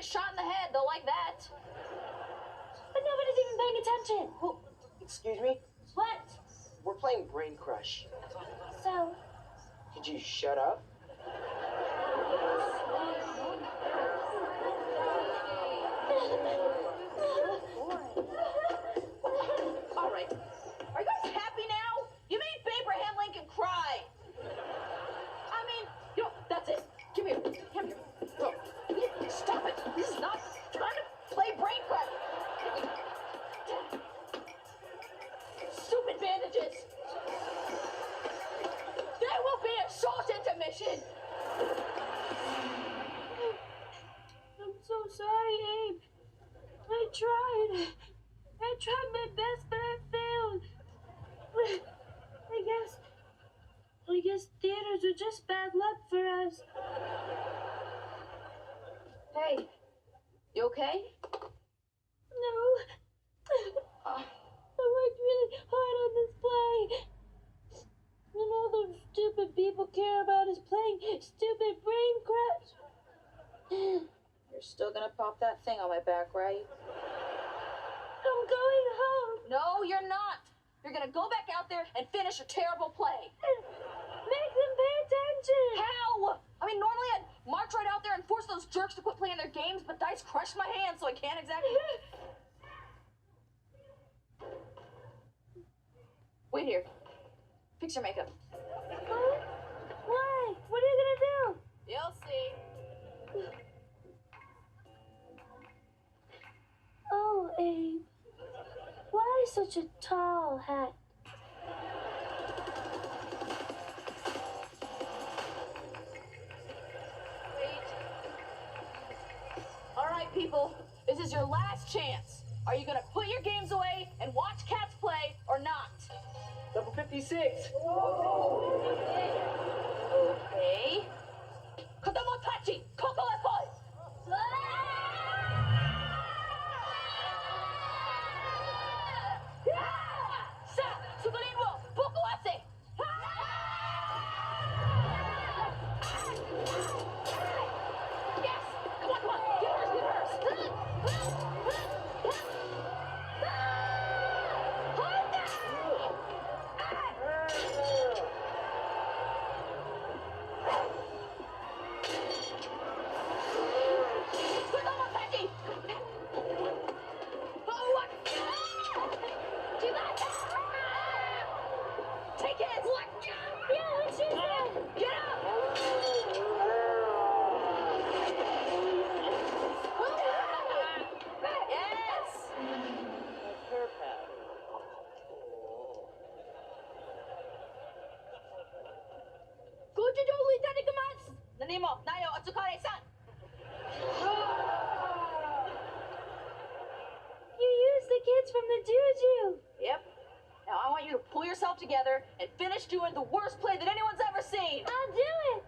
shot in the head. They'll like that. But nobody's even paying attention. Well, excuse me? What? We're playing Brain Crush. So? Could you shut up? All right. Are you guys happy now? You made Abraham Lincoln cry. I mean, you know, that's it. Come here. Come here. Look, stop it. This is not trying to play Brain Crush. Stupid bandages. There will be a short intermission. I'm so sorry, Abe. I tried my best, but I failed. I guess theaters are just bad luck for us. Hey, you okay? No. I worked really hard on this play. And all the stupid people care about is playing stupid Brain Crush. You're still gonna pop that thing on my back, right? I'm going home. No, you're not. You're gonna go back out there and finish your terrible play. Make them pay attention. How? I mean, normally I'd march right out there and force those jerks to quit playing their games, but Dice crushed my hand, so I can't exactly... Wait here. Fix your makeup. Huh? Why? What are you gonna do? You'll see. Oh, Abe. Why such a tall hat? Wait. All right, people. This is your last chance. Are you gonna put your games away and watch cats play or not? Number 56. Okay. Kodomotachi, kokolepoi. Sa, sugurin mo, bukuwase. Yes, come on, get hers, get hers. Take it! What? Yeah, what she said. Get up! Yes! Her pad. Gojujoui itadakimasu! Nanimo, nayo, otsukare-san! You used the kids from the juju. Yep. Now I want you to pull yourself together and finish doing the worst play that anyone's ever seen. I'll do it.